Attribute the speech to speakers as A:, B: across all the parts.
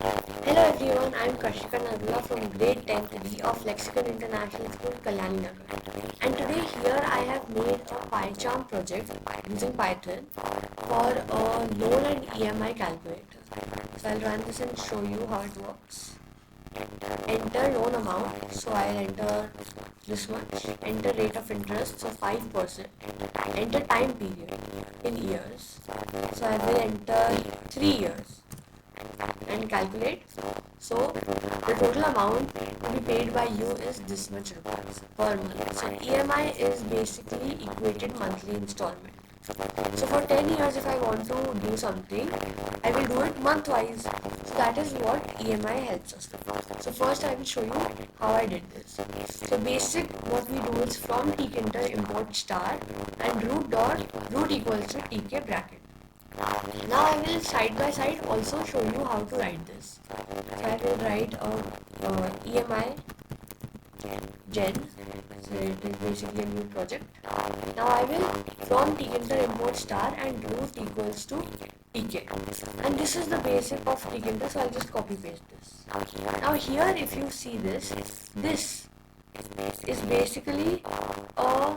A: Hello everyone, I am Kashika from grade 10th D of Lexicon International School, Kalyani Nagar. And today here I have made a PyCharm project using Python for a loan and EMI calculator. So I'll run this and show you how it works. Enter loan amount, so I'll enter this much. Enter rate of interest, so 5%. Enter time period in years, so I will enter 3 years and calculate. So the total amount to be paid by you is this much rupees per month. So EMI is basically equated monthly installment. So for 10 years if I want to do something, I will do it month wise. So that is what EMI helps us to do. So first I will show you how I did this. So basic what we do is from tkinter import star and root equals to tk bracket. Now I will side by side also show you how to write this. So I will write EMI gen, so it is basically a new project. Now I will from tkinter import star and root equals to tk, and this is the basic of tkinter, so I'll just copy paste this. Now here if you see this is basically a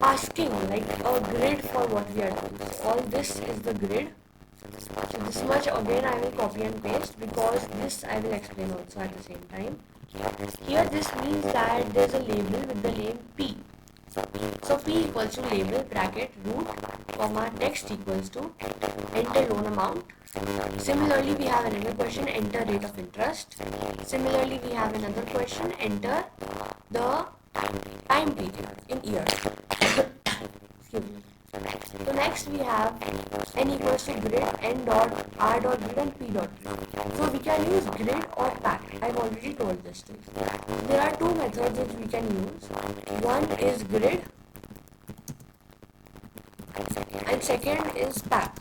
A: asking like a grid for what we are doing. So all this is the grid. So this much again I will copy and paste because this I will explain also at the same time. Here this means that there is a label with the name P. So P equals to label bracket root comma text equals to enter loan amount. Similarly we have another question, enter rate of interest. Similarly we have another question, enter the time period in years. Excuse me. So next we have n equals to grid, n dot, r dot grid and p dot grid. So we can use grid or pack. I've already told this to you. There are two methods which we can use. One is grid and second is pack.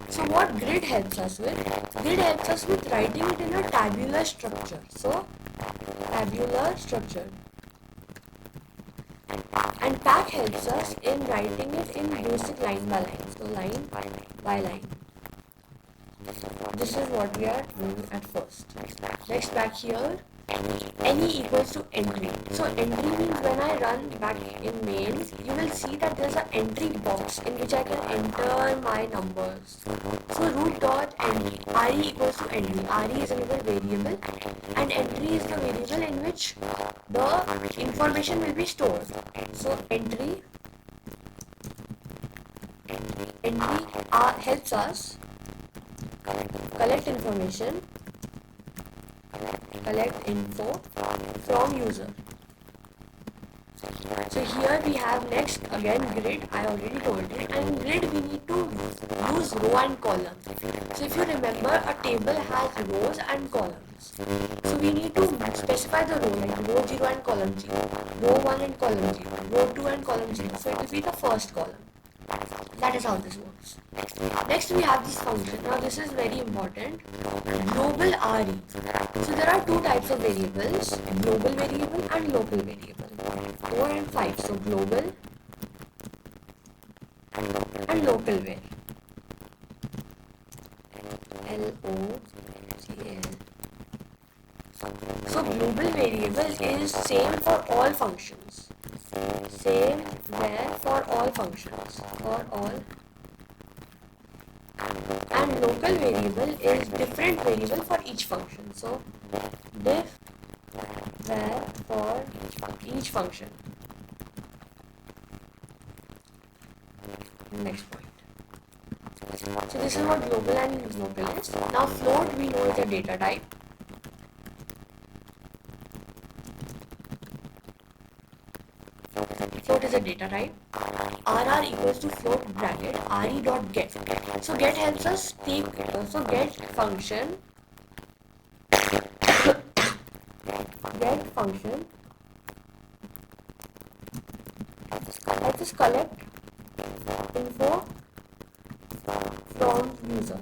A: So what grid helps us with? Grid helps us with writing it in a tabular structure. So tabular structure. And pack helps us in writing it in basic line by line. So line by line. This is what we are doing at first. Next back here, any equals to entry. So entry means when I run back in main, you will see that there is an entry box in which I can enter my numbers. So root dot entry, re equals to entry. Re is another variable and entry is the variable in which the information will be stored. So entry helps us collect information, collect info from user. So here we have next again grid, I already told you, and grid we need to use row and column. So if you remember, a table has rows and columns. So we need to specify the row like row 0 and column 0, row 1 and column 0, row 2 and column 0. So it will be the first column. That is how this works. Next we have this function. Now this is very important. Global RE. So there are two types of variables, global variable and local variable. 4 and 5. So global and local var. LOCL. So global variable is same for all functions. Same var for all functions. For all. And local variable is different variable for each function. So diff var for each function. Next point. So this is what global and local is. Now float we know is a data type. Float is a data type. RR equals to float bracket re dot get. So get helps us take so get function helps us collect info from user.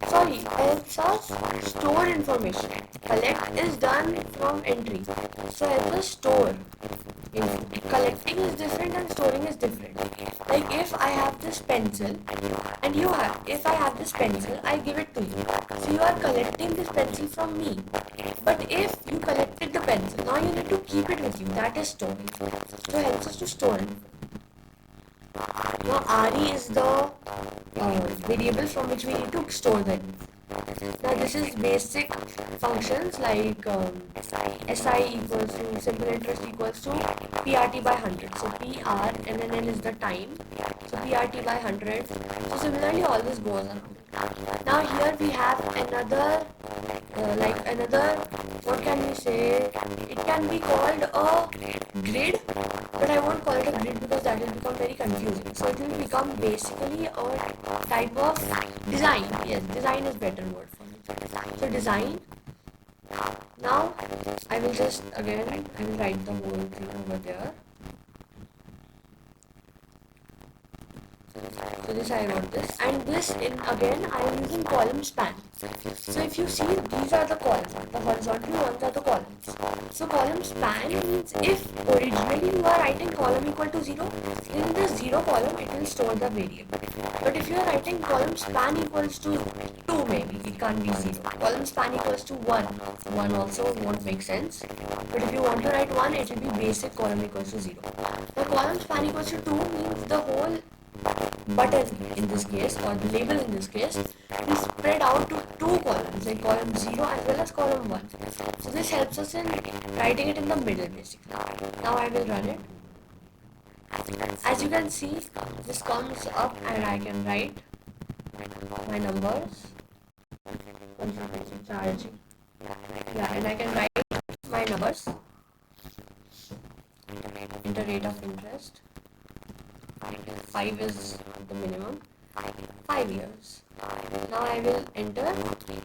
A: Sorry, helps us store information. Collect is done from entry. So helps us store info. Collecting is different and storing is different. Like if I have this pencil and you have, if I have this pencil, I give it to you. So you are collecting this pencil from me. But if you collected the pencil, now you need to keep it with you. That is storing. So it helps us to store info. Now RE is the variable from which we need to store the info. Now this is basic functions like SI equals to simple interest equals to PRT by 100. So PRNNN is the time. So PRT by 100. So similarly all this goes around. Now here we have another what can we say, it can be called a grid, but I won't call it a grid because that will become very confusing. So it will become basically a type of design. Yes, design is better word for me. So design. Now I will just again I will write the whole thing over there. So this I wrote this, and this in again I am using column span. So if you see, these are the columns, the horizontal ones are the columns. So column span means if originally you are writing column equal to 0, in this 0 column it will store the variable. But if you are writing column span equals to 2, maybe it can't be 0. Column span equals to 1 also won't make sense. But if you want to write 1, it will be basic column equals to 0. The column span equals to 2 means the whole button in this case, or the label in this case, is spread out to 2 columns, like column 0 as well as column 1. So this helps us in writing it in the middle basically. Now I will run it. As you can see, this comes up and I can write my numbers. Charging. Yeah, and I can write my numbers. Enter rate of interest. 5 is the minimum. 5 years. Now I will enter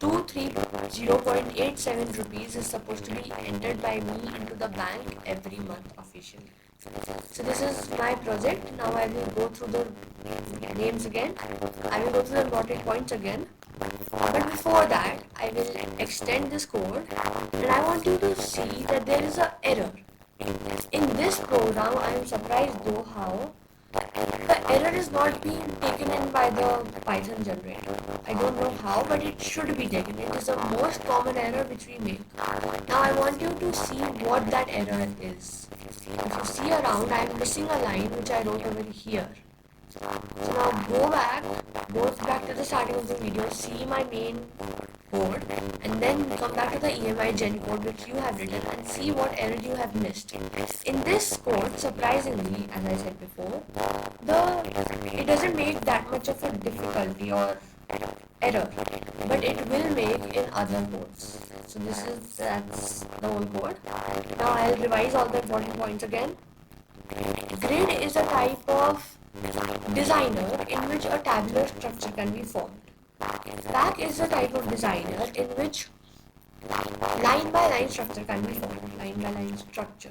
A: 230.87 rupees is supposed to be entered by me into the bank every month officially. So this is my project. Now I will go through the names again. I will go through the important points again. But before that, I will extend this code, and I want you to see that there is an error. In this program, I am surprised though how the error is not being taken in by the Python generator. I don't know how, but it should be taken. It is the most common error which we make. Now I want you to see what that error is. If you see around, I am missing a line which I wrote over here. So now go back to the starting of the video, see my main code, and then come back to the EMI gen code which you have written and see what error you have missed. In this code, surprisingly, as I said before, it doesn't make that much of a difficulty or error, but it will make in other codes. So that's the whole code. Now I'll revise all the important points again. Grid is a type of designer in which a tabular structure can be formed. Stack is a type of designer in which line by line structure can be formed. Line by line structure.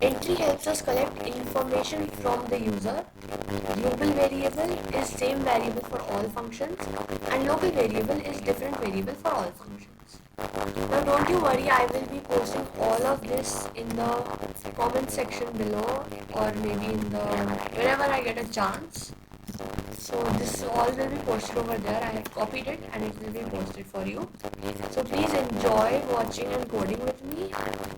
A: Entry helps us collect information from the user. Global variable is same variable for all functions, and local variable is different variable for all functions. Now don't you worry, I will be posting all of this in the comment section below, or maybe in the whenever I get a chance. So this all will be posted over there. I have copied it and it will be posted for you. So please enjoy watching and coding with me.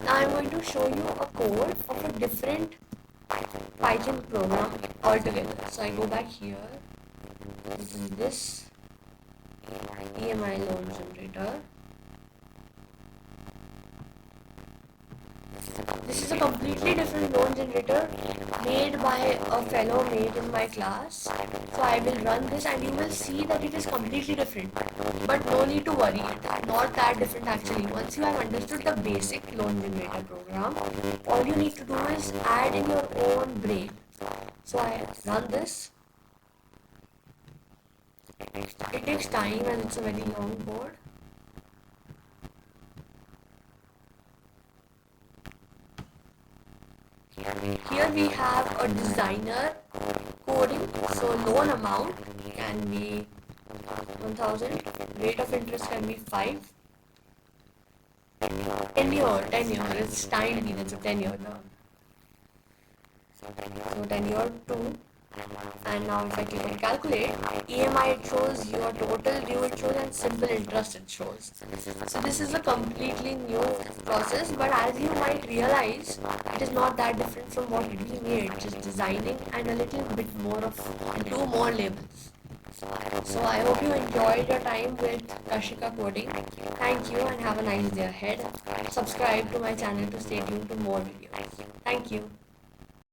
A: Now I am going to show you a code of a different Python program altogether. So I go back here, this EMI loan generator. This is a completely different loan generator made by a fellow mate in my class. So I will run this and you will see that it is completely different. But no need to worry, it's not that different actually. Once you have understood the basic loan generator program, all you need to do is add in your own brain. So I run this. It takes time and it's a very long code. Here we have a designer coding, so loan amount can be 1000, rate of interest can be 5, tenure, it's time period, it's a tenure now. So tenure 2, and now if I click on calculate, EMI it shows, your total due it shows, and simple interest it shows. So this is a completely new process, but as you might realize, it is not that different from what we made, just designing and a little bit more of 2 more labels. So I hope you enjoyed your time with Kashika coding. Thank you and have a nice day ahead. Subscribe to my channel to stay tuned to more videos. Thank you.